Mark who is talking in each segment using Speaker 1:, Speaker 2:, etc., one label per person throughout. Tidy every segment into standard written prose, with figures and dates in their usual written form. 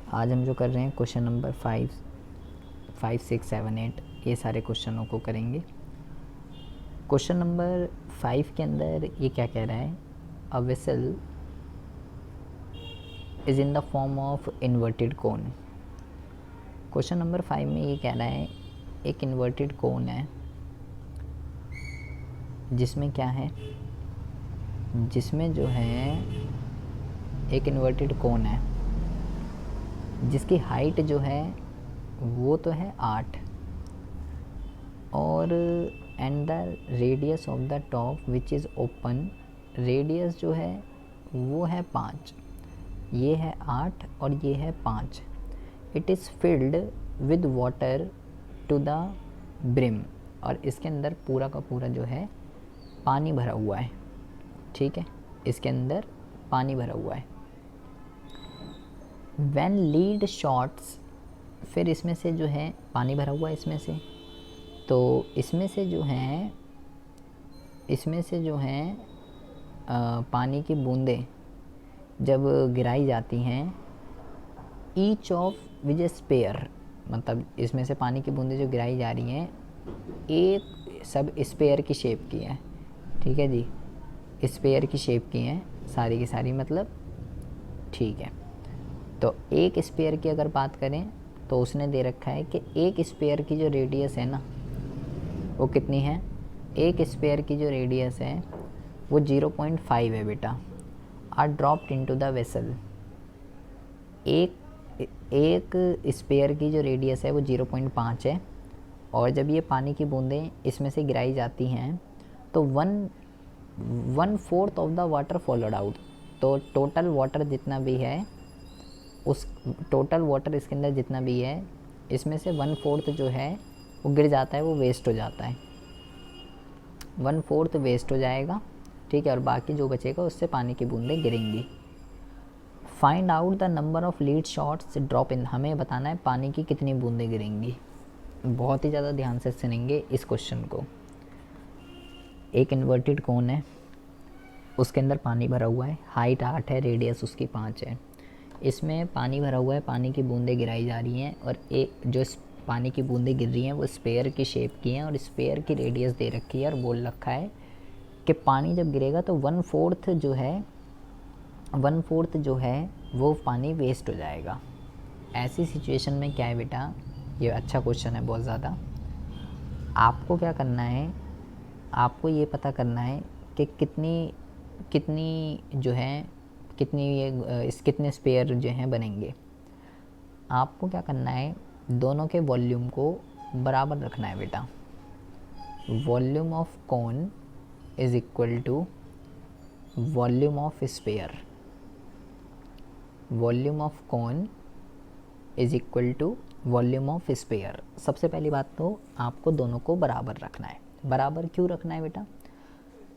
Speaker 1: आज हम जो कर रहे हैं क्वेश्चन नंबर 5, 6, 7, 8 ये सारे क्वेश्चनों को करेंगे। क्वेश्चन नंबर 5 के अंदर ये क्या कह रहा है, a vessel is in the form of inverted cone. Question number 5 में ये कह रहा है एक इन्वर्टेड कोन है जिसमें क्या है, जिसमें जो है एक इन्वर्टेड कोन है जिसकी हाइट जो है वो तो है 8 और and the radius of the top which is open, radius जो है वो है 5, ये है 8 और ये है 5। It is filled with water to the brim, और इसके अंदर पूरा का पूरा जो है पानी भरा हुआ है। ठीक है, इसके अंदर पानी भरा हुआ है। व्हेन लीड शॉट्स, फिर इसमें से जो है पानी भरा हुआ है इसमें से, तो इसमें से जो हैं पानी की बूंदें जब गिराई जाती हैं, each of which a sphere, मतलब इसमें से पानी की बूंदें जो गिराई जा रही हैं एक सब स्पेयर की शेप की है। ठीक है जी, स्पेयर की शेप की हैं सारी की सारी, मतलब ठीक है। तो एक स्पेयर की अगर बात करें तो उसने दे रखा है कि एक स्पेयर की जो रेडियस है ना वो कितनी है, एक स्पेयर की जो रेडियस है वो 0.5 है बेटा। Are dropped into the vessel, एक स्पेयर की जो रेडियस है वो 0.5 है, और जब ये पानी की बूंदें इसमें से गिराई जाती हैं तो 1/4 of the water followed out. तो टोटल वाटर जितना भी है, उस टोटल वाटर इसके अंदर जितना भी है इसमें से 1/4 जो है वो गिर जाता है, वो वेस्ट हो जाता है। 1/4 वेस्ट हो जाएगा, ठीक है, और बाकी जो बचेगा उससे पानी की बूंदें गिरेंगी। Find out the number of lead shots drop in, हमें बताना है पानी की कितनी बूंदें गिरेंगी। बहुत ही ज़्यादा ध्यान से सुनेंगे इस क्वेश्चन को। एक इन्वर्टेड कोन है, उसके अंदर पानी भरा हुआ है, हाइट 8 है, रेडियस उसकी 5 है। इसमें पानी भरा हुआ है, पानी की बूंदें गिराई जा रही हैं, और एक जो पानी की बूंदें गिर रही हैं वो स्पेयर की शेप की हैं, और स्पेयर की रेडियस दे रखी है और बोल रखा है कि पानी जब गिरेगा तो 1/4 जो है वो पानी वेस्ट हो जाएगा। ऐसी सिचुएशन में क्या है बेटा, ये अच्छा क्वेश्चन है बहुत ज़्यादा। आपको क्या करना है, आपको ये पता करना है कि कितनी जो है कितने स्पेयर जो हैं बनेंगे। आपको क्या करना है, दोनों के वॉल्यूम को बराबर रखना है बेटा। Volume of cone is equal to volume of sphere, volume of cone is equal to volume of sphere. सबसे पहली बात तो आपको दोनों को बराबर रखना है। बराबर क्यों रखना है बेटा,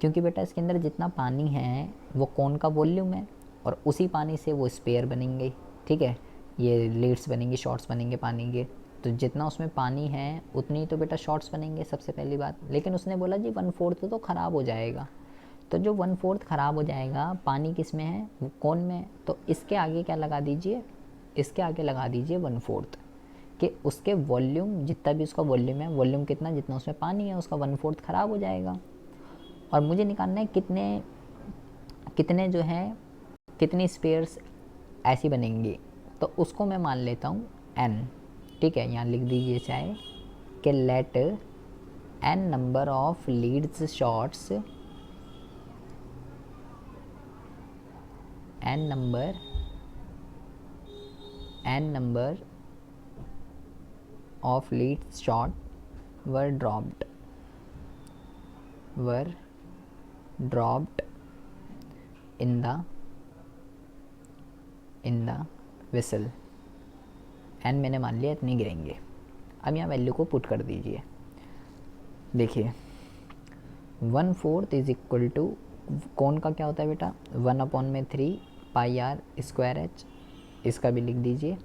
Speaker 1: क्योंकि बेटा इसके अंदर जितना पानी है वो कोन का वॉल्यूम है, और उसी पानी से वो स्पेयर बनेंगे। ठीक है, ये लीड्स बनेंगे, शॉट्स बनेंगे पानी के, तो जितना उसमें पानी है उतनी तो बेटा शॉट्स बनेंगे सबसे पहली बात। लेकिन उसने बोला जी 1/4 तो ख़राब हो जाएगा, तो जो 1/4 ख़राब हो जाएगा पानी किस में है, वो कोन में, तो इसके आगे क्या लगा दीजिए, इसके आगे लगा दीजिए 1/4, कि उसके वॉल्यूम जितना भी उसका वॉल्यूम है, वॉल्यूम कितना जितना उसमें पानी है उसका 1/4 ख़राब हो जाएगा। और मुझे निकालना है कितने जो है कितनी स्पेयर्स ऐसी बनेंगी, तो उसको मैं मान लेता हूँ n। ठीक है, यहाँ लिख दीजिए चाहे कि let n number of leads shots, n number of leads shot were dropped in the vessel। n मैंने मान लिया इतनी गिरेंगे। अब यहाँ वैल्यू को पुट कर दीजिए। देखिए 1/4 इज इक्वल टू, कौन का क्या होता है बेटा, 1/3 पाई आर स्क्वायर एच, इसका भी लिख दीजिए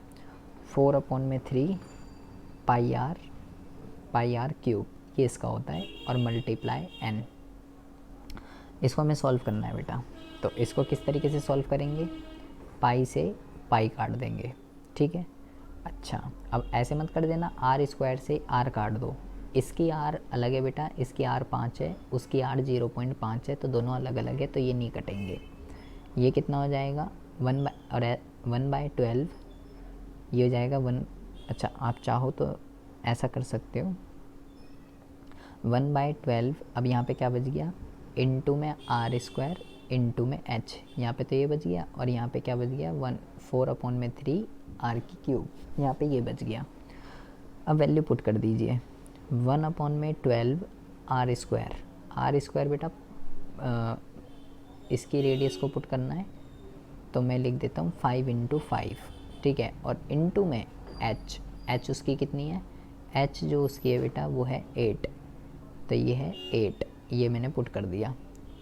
Speaker 1: 4/3 पाई आर क्यूब, ये इसका होता है, और मल्टीप्लाई n। इसको हमें सॉल्व करना है बेटा। तो इसको किस तरीके से सॉल्व करेंगे, पाई से पाई काट देंगे, ठीक है। अच्छा, अब ऐसे मत कर देना, आर स्क्वायर से आर काट दो, इसकी आर अलग है बेटा, इसकी आर 5 है, उसकी आर 0.5 है, तो दोनों अलग अलग है, तो ये नहीं कटेंगे। ये कितना हो जाएगा 1/12, ये हो जाएगा 1। अच्छा, आप चाहो तो ऐसा कर सकते हो 1/12। अब यहाँ पे क्या बच गया, इनटू में आर स्क्वायर इनटू में एच, यहाँ पे तो ये बच गया, और यहाँ पे क्या बच गया 4/3 आर की क्यूब, यहाँ पे ये बच गया। अब वैल्यू पुट कर दीजिए 1/12 आर स्क्वायर, आर स्क्वायर बेटा इसकी रेडियस को पुट करना है, तो मैं लिख देता हूँ 5 × 5, ठीक है। और इनटू में एच, एच उसकी कितनी है, एच जो उसकी है बेटा वो है 8, तो ये है 8, ये मैंने पुट कर दिया,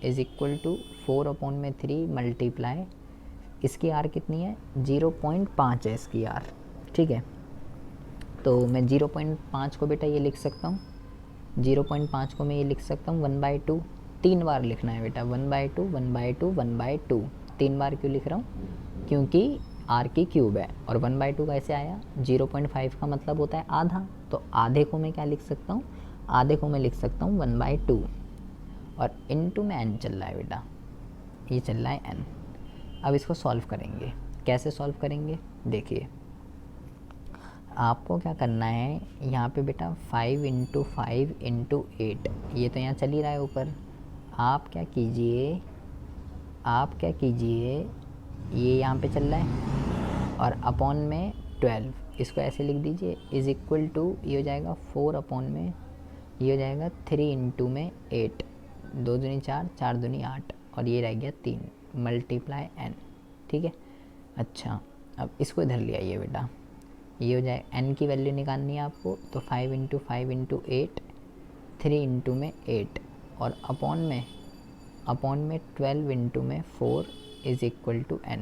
Speaker 1: इज़ इक्वल टू 4/3 मल्टीप्लाई, इसकी आर कितनी है 0.5 है इसकी आर, ठीक है। तो मैं 0.5 को बेटा ये लिख सकता हूँ, 0.5 को मैं ये लिख सकता हूँ 1/2, 3 बार लिखना है बेटा, 1/2 1/2 1/2, 3 बार क्यों लिख रहा हूँ, क्योंकि आर की क्यूब है, और 1/2 कैसे आया, 0.5 का मतलब होता है आधा, तो आधे को मैं क्या लिख सकता हूँ, आधे को मैं लिख सकता हूँ 1/2, और इनटू में n चल रहा है बेटा, ये चल रहा है n। अब इसको सॉल्व करेंगे, कैसे सॉल्व करेंगे, देखिए आपको क्या करना है, यहाँ पे बेटा 5 × 5 × 8, ये तो यहाँ चल ही रहा है ऊपर, आप क्या कीजिए, ये यहाँ पे चल रहा है, और अपॉन में 12, इसको ऐसे लिख दीजिए, इज़ इक्वल टू ये हो जाएगा 4 में ये हो जाएगा 3 × में 8, 2 दूनी 4, 4 दूनी 8, और ये रह गया 3 मल्टीप्लाई n, ठीक है। अच्छा, अब इसको इधर ले आइए बेटा, ये हो जाए n की वैल्यू निकालनी है आपको, तो 5 × 5 × 8, 3 × में 8, और अपॉन में 12 × में 4 इज़ इक्वल टू n,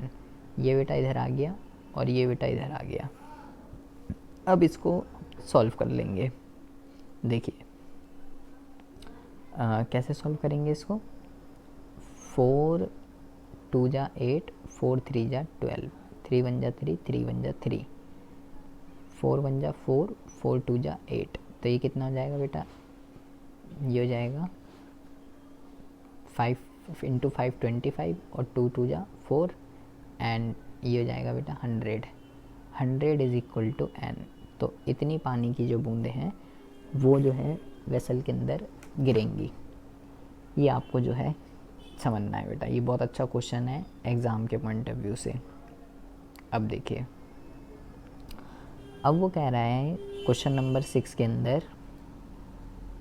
Speaker 1: ये बेटा इधर आ गया, और ये बेटा इधर आ गया। अब इसको सॉल्व कर लेंगे, देखिए कैसे सॉल्व करेंगे इसको, 4 2 × 8, 4 3 × 12, 3 1 × 3, 3 1 × 3, 4 1 × 4, 4 2 × 8, तो ये कितना हो जाएगा बेटा, ये हो जाएगा 5 × 5 25, और 2 2 × 4, एंड ये हो जाएगा बेटा 100 इज़ इक्वल टू n। तो इतनी पानी की जो बूंदें हैं वो जो है वेसल के अंदर गिरेंगी, ये आपको जो है समझना है बेटा, ये बहुत अच्छा क्वेश्चन है एग्ज़ाम के पॉइंट ऑफ व्यू से। अब देखिए, अब वो कह रहा है क्वेश्चन नंबर 6 के अंदर,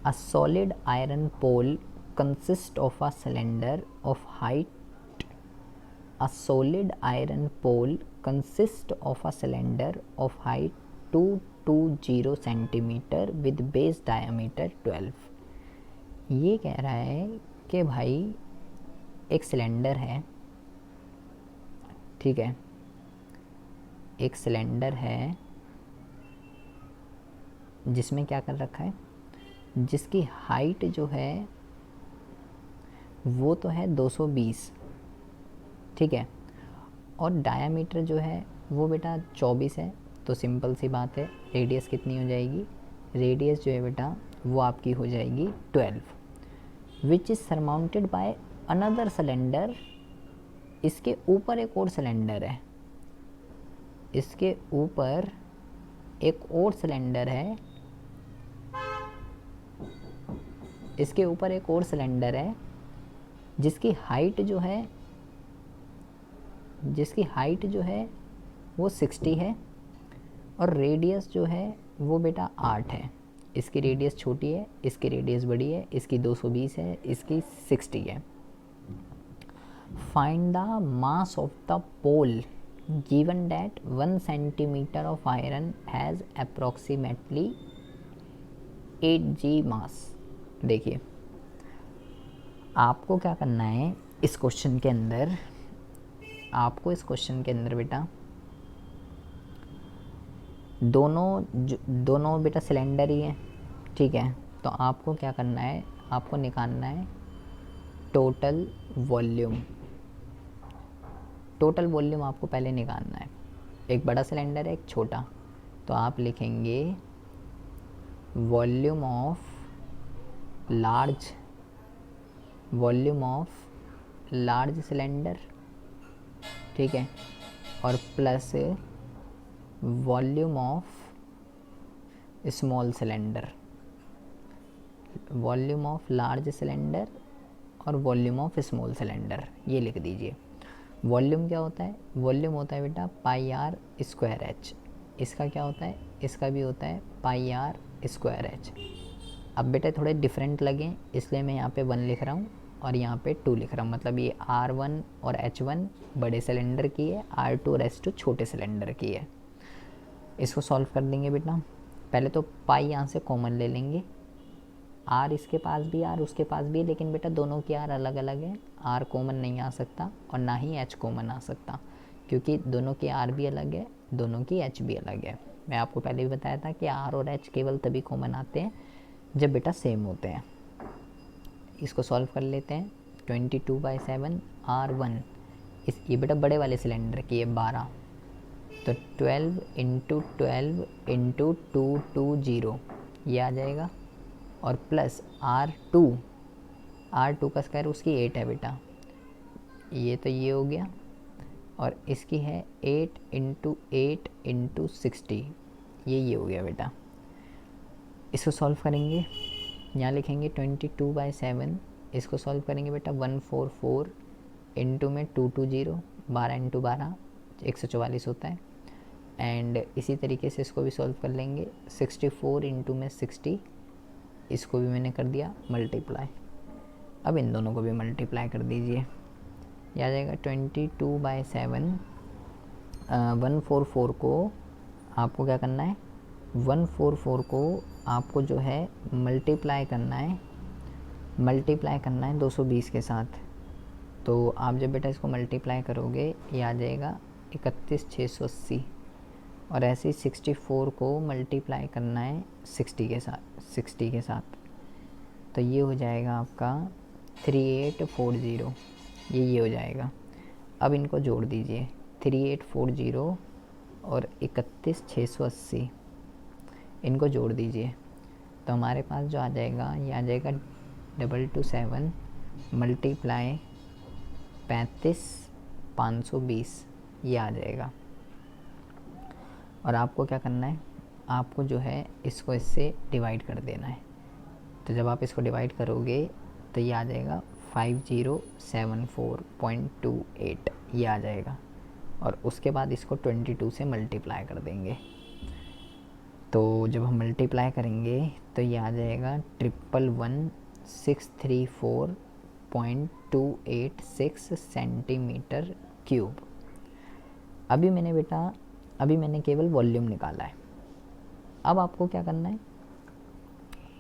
Speaker 1: a solid iron pole consist of a cylinder of height, a solid iron pole consist of a cylinder of height 220 centimetre with base diameter 12। ये कह रहा है कि भाई एक सिलेंडर है, ठीक है, एक सिलेंडर है जिसमें क्या कर रखा है, जिसकी हाइट जो है वो तो है 220, ठीक है, और डायामीटर जो है वो बेटा 24 है, तो सिंपल सी बात है रेडियस कितनी हो जाएगी, रेडियस जो है बेटा वो आपकी हो जाएगी 12, which is surmounted by another cylinder, इसके ऊपर एक और सिलेंडर है, इसके ऊपर एक और सिलेंडर है, इसके ऊपर एक और सिलेंडर है जिसकी हाइट जो है वो 60 है, और रेडियस जो है वो बेटा 8 है, इसकी रेडियस छोटी है, इसकी रेडियस बड़ी है, इसकी 220 है, इसकी 60 है। Find the mass of the pole given that 1 centimeter of iron has approximately 8 g mass। देखिए आपको क्या करना है इस क्वेश्चन के अंदर, आपको इस क्वेश्चन के अंदर बेटा दोनों बेटा सिलेंडर ही हैं, ठीक है, तो आपको क्या करना है, आपको निकालना है टोटल वॉल्यूम, टोटल वॉल्यूम आपको पहले निकालना है। एक बड़ा सिलेंडर है, एक छोटा, तो आप लिखेंगे वॉल्यूम ऑफ लार्ज सिलेंडर, ठीक है, और plus volume of small cylinder, volume of large cylinder और वॉल्यूम ऑफ स्मॉल सिलेंडर, ये लिख दीजिए। वॉल्यूम क्या होता है? वॉल्यूम होता है बेटा पाई आर स्क्वायर एच। इसका क्या होता है? इसका भी होता है पाई आर स्क्वायर एच। अब बेटा थोड़े डिफरेंट लगें इसलिए मैं यहाँ पे 1 लिख रहा हूँ और यहाँ पे 2 लिख रहा हूँ, मतलब ये R1 और H1 बड़े सिलेंडर की है, R2 और H2 छोटे सिलेंडर की है। इसको सॉल्व कर देंगे बेटा। पहले तो पाई यहाँ से कॉमन ले लेंगे, आर इसके पास भी आर उसके पास भी, लेकिन बेटा दोनों की आर अलग अलग है, आर कॉमन नहीं आ सकता और ना ही एच कॉमन आ सकता, क्योंकि दोनों की आर भी अलग है, दोनों की एच भी अलग है। मैं आपको पहले भी बताया था कि आर और एच केवल तभी कॉमन आते हैं जब बेटा सेम होते हैं। इसको सॉल्व कर लेते हैं। 22/7 R1, ये बेटा बड़े वाले सिलेंडर की है 12, तो 12 × 12 × 220 ये आ जाएगा, और प्लस R2 का स्क्वायर उसकी 8 है बेटा, ये तो ये हो गया, और इसकी है 8 × 8 × 60, ये हो गया बेटा। इसको सॉल्व करेंगे, यहाँ लिखेंगे 22/7, इसको सॉल्व करेंगे बेटा 144 इंटू में 220, 12 × 12 144 होता है, एंड इसी तरीके से इसको भी सॉल्व कर लेंगे 64 इंटू में 60, इसको भी मैंने कर दिया मल्टीप्लाई। अब इन दोनों को भी मल्टीप्लाई कर दीजिए, यह आ जाएगा 22/7। 144 को आपको क्या करना है, 144 को आपको जो है मल्टीप्लाई करना है 220 के साथ। तो आप जब बेटा इसको मल्टीप्लाई करोगे ये आ जाएगा 31,680, और ऐसे ही 64 को मल्टीप्लाई करना है 60 के साथ, तो ये हो जाएगा आपका 3840, ये हो जाएगा। अब इनको जोड़ दीजिए, 3840 और 31,680, इनको जोड़ दीजिए, तो हमारे पास जो आ जाएगा ये आ जाएगा 227 मल्टीप्लाई 35,520, ये आ जाएगा। और आपको क्या करना है, आपको जो है इसको इससे डिवाइड कर देना है, तो जब आप इसको डिवाइड करोगे तो ये आ जाएगा 5074.28, ये आ जाएगा, और उसके बाद इसको 22 से मल्टीप्लाई कर देंगे। तो जब हम मल्टीप्लाई करेंगे तो ये आ जाएगा 111,634.286 सेंटीमीटर क्यूब। अभी मैंने केवल वॉल्यूम निकाला है। अब आपको क्या करना है,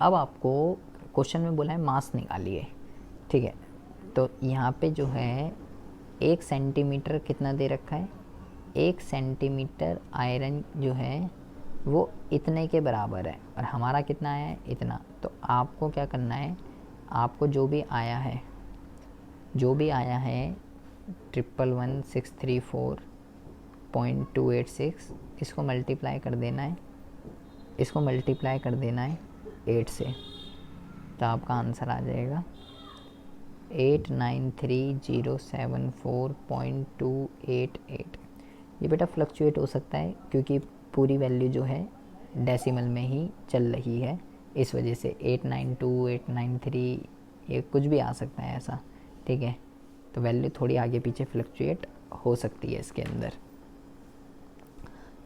Speaker 1: अब आपको क्वेश्चन में बोला है मास निकालिए, ठीक है, तो यहाँ पे जो है 1 सेंटीमीटर कितना दे रखा है, 1 सेंटीमीटर आयरन जो है वो इतने के बराबर है, और हमारा कितना आया है, इतना। तो आपको क्या करना है, आपको जो भी आया है 111,634.286, इसको मल्टीप्लाई कर देना है 8 से, तो आपका आंसर आ जाएगा 893,074.288। ये बेटा फ्लक्चुएट हो सकता है क्योंकि पूरी वैल्यू जो है डेसिमल में ही चल रही है, इस वजह से 892, 893 ये कुछ भी आ सकता है ऐसा, ठीक है, तो वैल्यू थोड़ी आगे पीछे फ्लक्चुएट हो सकती है इसके अंदर।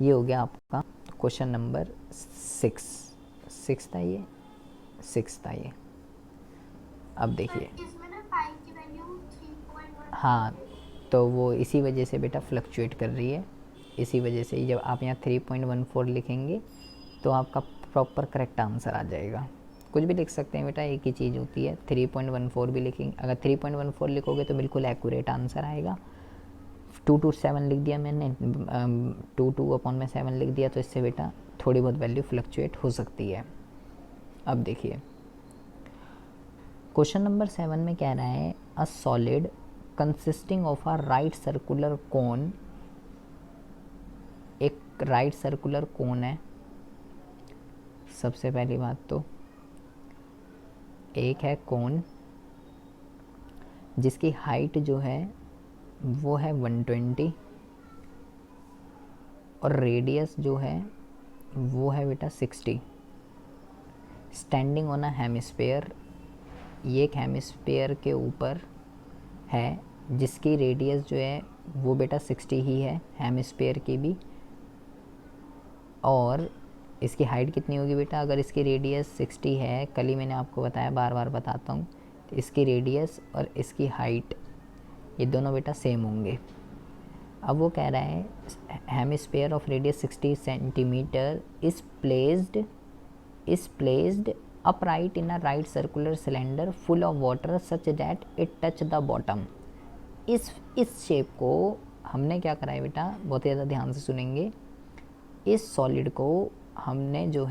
Speaker 1: ये हो गया आपका क्वेश्चन नंबर 6 था ये। अब देखिए, हाँ, तो वो इसी वजह से बेटा फ्लक्चुएट कर रही है, इसी वजह से जब आप यहाँ 3.14 लिखेंगे तो आपका प्रॉपर करेक्ट आंसर आ जाएगा। कुछ भी लिख सकते हैं बेटा, एक ही चीज़ होती है, 3.14 भी लिखेंगे, अगर 3.14 लिखोगे तो बिल्कुल एक्यूरेट आंसर आएगा। 2/7 लिख दिया मैंने, 2/7 लिख दिया, तो इससे बेटा थोड़ी बहुत वैल्यू फ्लक्चुएट हो सकती है। अब देखिए क्वेश्चन नंबर 7 में कह रहा है a solid consisting of a right circular cone right circular cone है। सबसे पहली बात तो एक है कोन जिसकी हाइट जो है वो है 120 और रेडियस जो है वो है बेटा 60। स्टैंडिंग ऑन अ हेमिस्फीयर, ये एक हेमिस्फीयर के ऊपर है जिसकी रेडियस जो है वो बेटा 60 ही है हेमिस्फीयर की भी। और इसकी हाइट कितनी होगी बेटा? अगर इसकी रेडियस 60 है, कल ही मैंने आपको बताया, बार बार बताता हूँ, तो इसकी रेडियस और इसकी हाइट ये दोनों बेटा सेम होंगे। अब वो कह रहा है hemisphere of radius 60 centimetre is placed upright in a right circular cylinder full of water such that it touch the bottom। इस शेप को हमने क्या करा है बेटा, बहुत ज़्यादा ध्यान से सुनेंगे। इस सॉलिड को हमने जो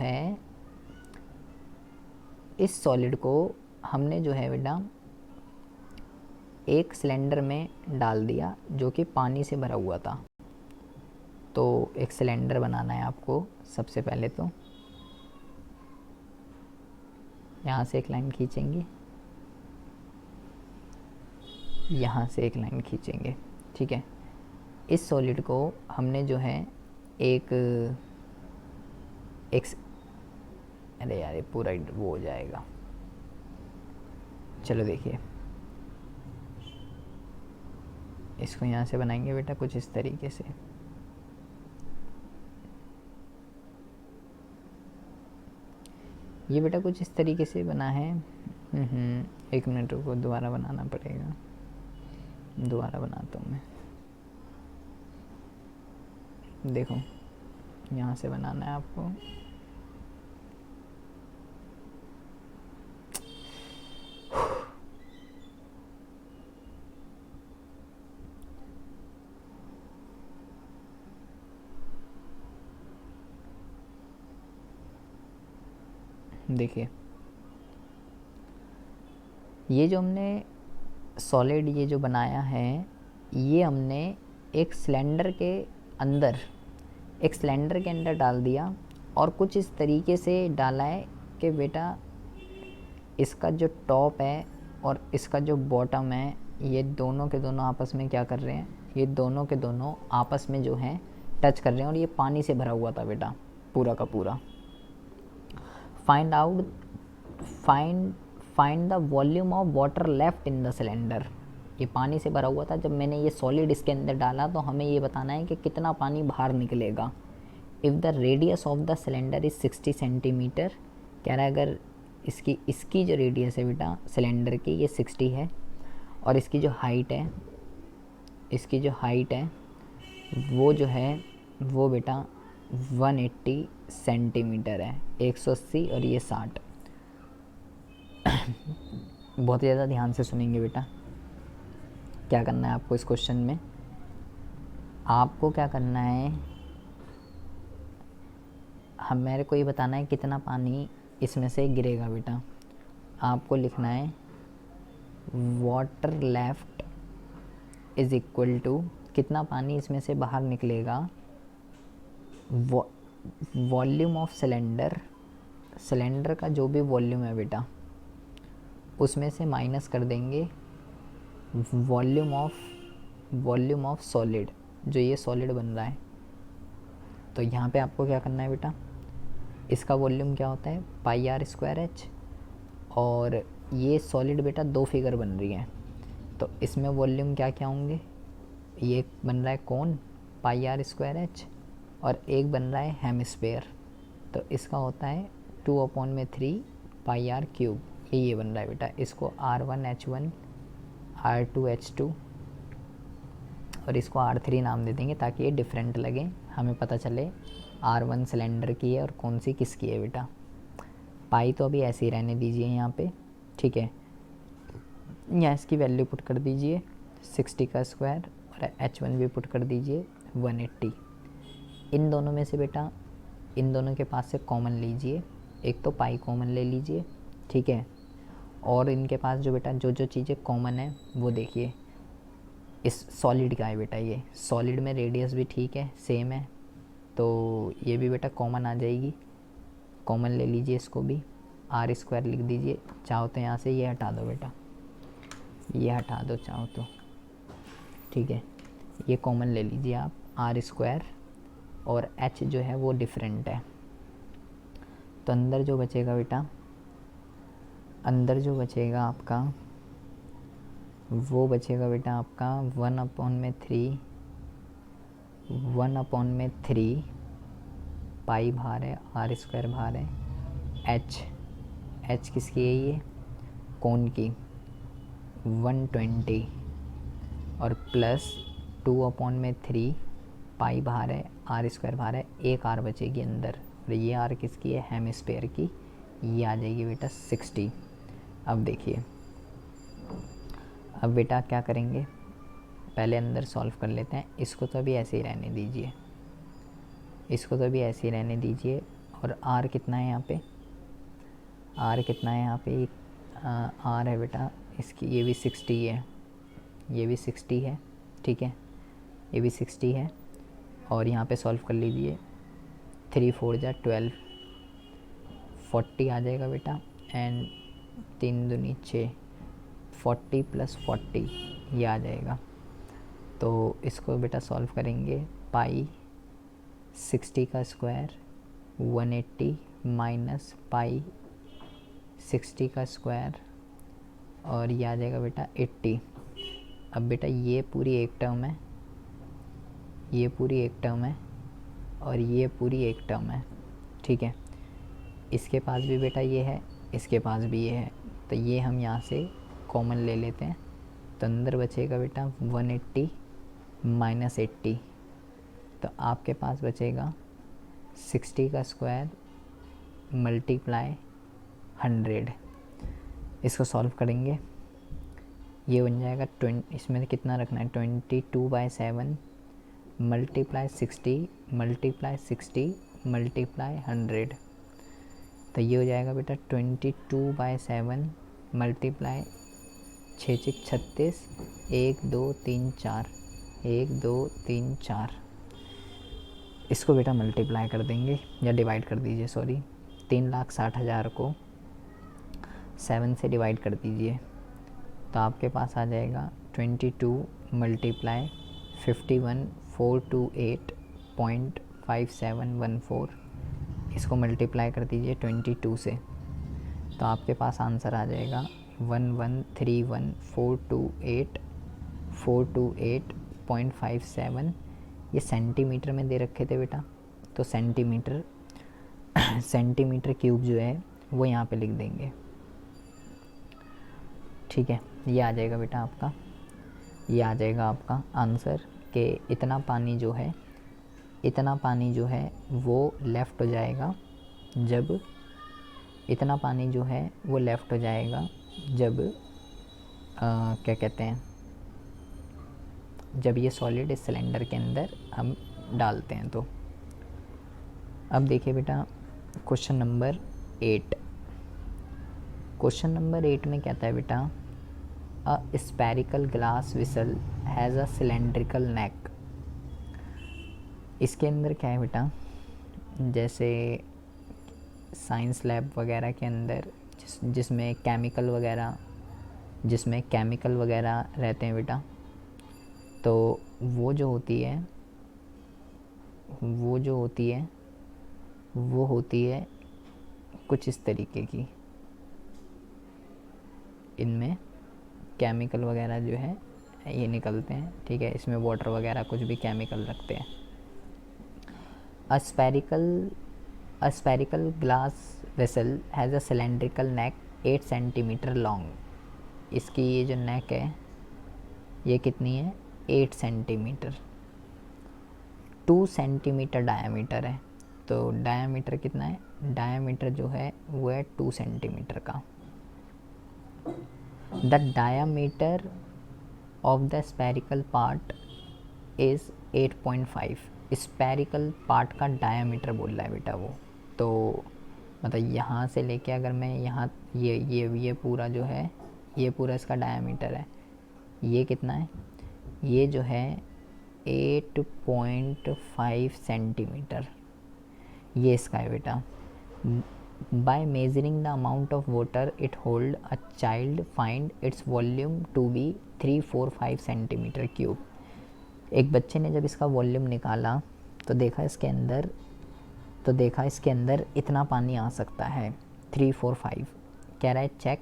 Speaker 1: है बेटा एक सिलेंडर में डाल दिया जो कि पानी से भरा हुआ था। तो एक सिलेंडर बनाना है आपको। सबसे पहले तो यहाँ से एक लाइन खींचेंगे, यहाँ से एक लाइन खींचेंगे, ठीक है। इस सॉलिड को हमने जो है एक अरे यार ये पूरा वो हो जाएगा। चलो देखिए, इसको यहाँ से बनाएंगे बेटा कुछ इस तरीके से। ये बेटा कुछ इस तरीके से बना है। एक मिनट रुको, दोबारा बनाना पड़ेगा, दोबारा बनाता हूँ मैं। देखो यहाँ से बनाना है आपको। देखिए ये जो हमने सॉलिड ये जो बनाया है, ये हमने एक सिलेंडर के अंदर डाल दिया और कुछ इस तरीके से डाला है कि बेटा इसका जो टॉप है और इसका जो बॉटम है, ये दोनों के दोनों आपस में क्या कर रहे हैं, ये दोनों के दोनों आपस में जो है टच कर रहे हैं। और ये पानी से भरा हुआ था बेटा पूरा का पूरा। Find the volume of water left in the cylinder. ये पानी से भरा हुआ था, जब मैंने ये सॉलिड इसके अंदर डाला तो हमें ये बताना है कि कितना पानी बाहर निकलेगा। If the radius of the cylinder is 60 centimetre, कह रहा है अगर इसकी जो रेडियस है बेटा सिलेंडर की ये 60 है और इसकी जो हाइट है वो जो है वो बेटा 180 सेंटीमीटर है, 180 और ये 60। बहुत ज़्यादा ध्यान से सुनेंगे बेटा। क्या करना है आपको इस क्वेश्चन में, आपको क्या करना है, मेरे को ये बताना है कितना पानी इसमें से गिरेगा बेटा। आपको लिखना है water left is equal to कितना पानी इसमें से बाहर निकलेगा, वॉल्यूम ऑफ सिलेंडर का जो भी वॉल्यूम है बेटा उसमें से माइनस कर देंगे वॉल्यूम ऑफ सॉलिड, जो ये सॉलिड बन रहा है। तो यहाँ पे आपको क्या करना है बेटा, इसका वॉल्यूम क्या होता है πr²h, और ये सॉलिड बेटा दो फिगर बन रही हैं तो इसमें वॉल्यूम क्या क्या होंगे, ये बन रहा है कोन πr²h और एक बन रहा है हेमिस्फीयर, तो इसका होता है 2/3 πr³। ये बन रहा है बेटा। इसको R1H1 R2H2 और इसको R3 नाम दे देंगे ताकि ये डिफरेंट लगे, हमें पता चले R1 सिलेंडर की है और कौन सी किसकी है बेटा। पाई तो अभी ऐसे ही रहने दीजिए यहाँ पे, ठीक है। यहाँ इसकी वैल्यू पुट कर दीजिए 60 का स्क्वायर और H1 भी पुट कर दीजिए 180। इन दोनों में से बेटा इन दोनों के पास से कॉमन लीजिए, एक तो पाई कॉमन ले लीजिए, ठीक है। और इनके पास जो बेटा जो चीज़ें कॉमन है वो देखिए, इस सॉलिड का है बेटा, ये सॉलिड में रेडियस भी ठीक है सेम है, तो तो ये भी बेटा कॉमन आ जाएगी, कॉमन ले लीजिए इसको भी, आर स्क्वायर लिख दीजिए। चाहो तो यहाँ से ये हटा दो बेटा, ये हटा दो चाहो तो, ठीक है। ये कॉमन ले लीजिए आप, आर स्क्वायर, और एच जो है वो डिफरेंट है, तो अंदर जो बचेगा बेटा, अंदर जो बचेगा आपका वो बचेगा बेटा आपका 1/3 पाई भार है, आर स्क्वायर भार है, एच किसकी है, ये कोण की 120, और प्लस 2/3 पाई भार है, आर स्क्वायर भार है, एक आर बचेगी अंदर, और ये आर किसकी है, हेमिस्फीयर की, ये आ जाएगी बेटा 60। अब देखिए, अब बेटा क्या करेंगे, पहले अंदर सॉल्व कर लेते हैं, इसको तो अभी ऐसे ही रहने दीजिए, इसको तो अभी ऐसे ही रहने दीजिए। और आर कितना है यहाँ पे, आर कितना है यहाँ पे, आर है बेटा इसकी, ये भी 60 है, ये भी 60 है, ठीक है, ये भी 60 है। और यहाँ पे सॉल्व कर लीजिए, 3 4 जा 12, 40 आ जाएगा बेटा, एंड 3 दूनी 6, 40 + 40 ये आ जाएगा। तो इसको बेटा सॉल्व करेंगे, पाई 60 का स्क्वायर 180 माइनस पाई 60 का स्क्वायर, और ये आ जाएगा बेटा 80। अब बेटा ये पूरी एक टर्म है, ये पूरी एक टर्म है, और ये पूरी एक टर्म है, ठीक है। इसके पास भी बेटा ये है, इसके पास भी ये है, तो ये हम यहाँ से कॉमन ले लेते हैं, तो अंदर बचेगा बेटा 180 माइनस 80, तो आपके पास बचेगा 60 का स्क्वायर मल्टीप्लाई 100। इसको सॉल्व करेंगे, ये बन जाएगा इसमें कितना रखना है, 22/7 मल्टीप्लाई 60 मल्टीप्लाई 60 मल्टीप्लाई 100, तो ये हो जाएगा बेटा 22/7 मल्टीप्लाई 6 6 36, 1 2 3 4, 1 2 3 4। इसको बेटा मल्टीप्लाई कर देंगे या डिवाइड कर दीजिए, सॉरी, 3,60,000 को 7 से डिवाइड कर दीजिए, तो आपके पास आ जाएगा 22 मल्टीप्लाई 51,428.5714। इसको मल्टीप्लाई कर दीजिए 22 से, तो आपके पास आंसर आ जाएगा 1131,428.57। ये सेंटीमीटर में दे रखे थे बेटा, तो सेंटीमीटर सेंटीमीटर क्यूब जो है वो यहाँ पे लिख देंगे, ठीक है। ये आ जाएगा बेटा आपका, ये आ जाएगा आपका आंसर कि इतना पानी जो है, इतना पानी जो है वो लेफ़्ट हो जाएगा जब, इतना पानी जो है वो लेफ़्ट हो जाएगा जब क्या कहते हैं, जब ये सॉलिड इस सिलेंडर के अंदर हम डालते हैं। तो अब देखिए बेटा क्वेश्चन नंबर 8, क्वेश्चन नंबर 8 में कहता है बेटा, a spherical glass vessel has a cylindrical neck. इसके अंदर क्या है बेटा, जैसे साइंस लैब वगैरह के अंदर जिसमें केमिकल वगैरह रहते हैं बेटा, तो वो जो होती है कुछ इस तरीके की, इनमें केमिकल वगैरह जो है ये निकलते हैं, ठीक है। इसमें वाटर वगैरह कुछ भी केमिकल रखते हैं। अ spherical glass vessel has a cylindrical neck 8 centimetre long. इसकी ये जो नेक है ये कितनी है, 8 सेंटीमीटर, 2 सेंटीमीटर डायामीटर है। तो डायामीटर कितना है, डायामीटर जो है वो है 2 सेंटीमीटर का। The diameter of the spherical part is 8.5। Spherical part का डायामीटर बोल रहा है बेटा वो, तो मतलब यहाँ से लेके अगर मैं यहाँ ये पूरा जो है, ये पूरा इसका डायामीटर है, ये कितना है, ये जो है 8.5 सेंटीमीटर, ये इसका है बेटा। By measuring the amount of water it hold a child find its volume to be 345 centimetre cube. एक बच्चे ने जब इसका वॉल्यूम निकाला तो देखा इसके अंदर इतना पानी आ सकता है 345। कह रहा है check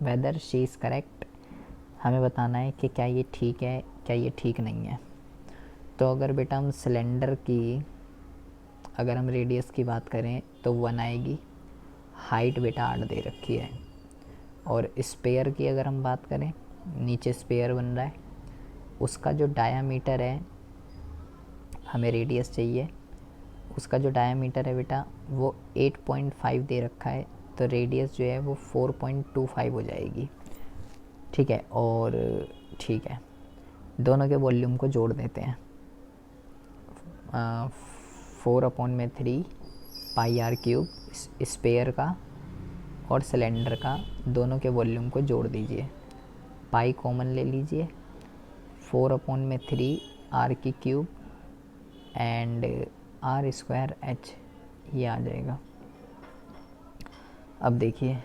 Speaker 1: whether she is correct, हमें बताना है कि क्या ये ठीक है क्या ये ठीक नहीं है। तो अगर बेटा हम सिलेंडर की, अगर हम रेडियस की बात करें तो 1 आएगी, हाइट बेटा 8 दे रखी है। और स्पेयर की अगर हम बात करें, नीचे स्पेयर बन रहा है, उसका जो डायामीटर है, हमें रेडियस चाहिए, उसका जो डायामीटर है बेटा वो 8.5 दे रखा है, तो रेडियस जो है वो 4.25 हो जाएगी। ठीक है, और ठीक है, दोनों के वॉल्यूम को जोड़ देते हैं। 4/3 पाई आर क्यूब स्पेयर का और सिलेंडर का, दोनों के वॉल्यूम को जोड़ दीजिए। पाई कॉमन ले लीजिए, 4/3 आर की cube and r square h, ये आ जाएगा। अब देखिए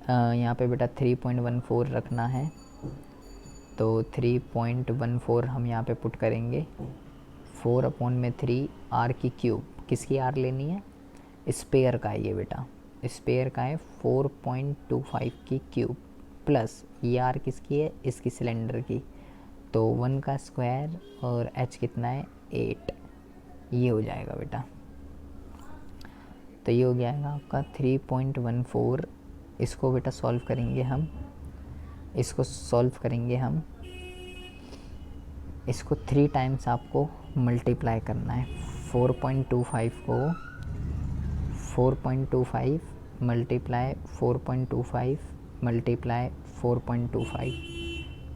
Speaker 1: यहाँ पे बेटा 3.14 रखना है, तो 3.14 हम यहाँ पे पुट करेंगे। 4/3 आर की क्यूब, किसकी आर लेनी है? स्पेयर का है ये बेटा, स्पेयर का है 4.25 की क्यूब, प्लस ये आर किसकी है? इसकी सिलेंडर की, तो 1 का स्क्वायर और एच कितना है? 8, ये हो जाएगा बेटा। तो ये हो जाएगा आपका 3.14। इसको बेटा सॉल्व करेंगे हम, इसको 3 टाइम्स आपको मल्टीप्लाई करना है। 4.25 को 4.25 मल्टीप्लाई 4.25 मल्टीप्लाई 4.25,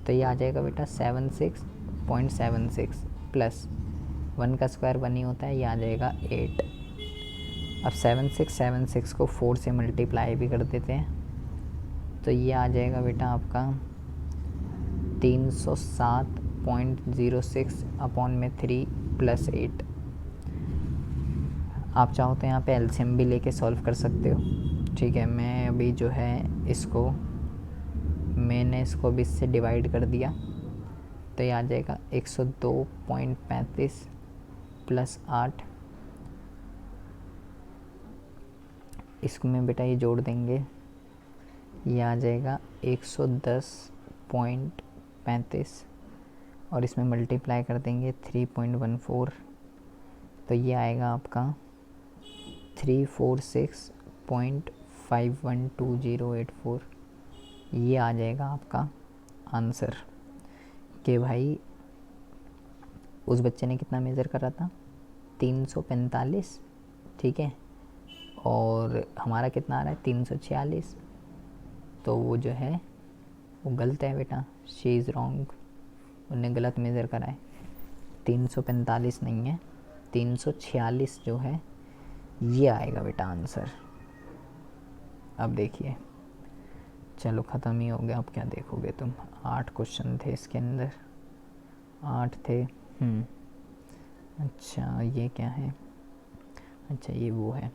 Speaker 1: तो ये आ जाएगा बेटा 76.76 प्लस 1 का स्क्वायर 1 ही होता है, ये आ जाएगा 8। अब 7676 को 4 से मल्टीप्लाई भी कर देते हैं, तो ये आ जाएगा बेटा आपका 307.06/3 प्लस 8। आप चाहो तो यहाँ पे एलसीएम भी लेके सॉल्व कर सकते हो। ठीक है, मैं अभी जो है मैंने इसको भी इससे डिवाइड कर दिया, तो ये आ जाएगा 102.35 प्लस 8। इसमें बेटा ये जोड़ देंगे, ये आ जाएगा 110.35 और इसमें मल्टीप्लाई कर देंगे 3.14, तो ये आएगा आपका 346.512084। ये आ जाएगा आपका आंसर कि भाई उस बच्चे ने कितना मेज़र करा था? 345, ठीक है, और हमारा कितना आ रहा है? 346, तो वो जो है वो गलत है बेटा, शी इज़ रॉन्ग, उन्हें गलत मेज़र करा है। 345 नहीं है, 346 जो है ये आएगा बेटा आंसर। अब देखिए, चलो ख़त्म ही हो गया, अब क्या देखोगे तुम? 8 क्वेश्चन थे इसके अंदर, 8 थे। अच्छा ये क्या है? अच्छा ये वो है।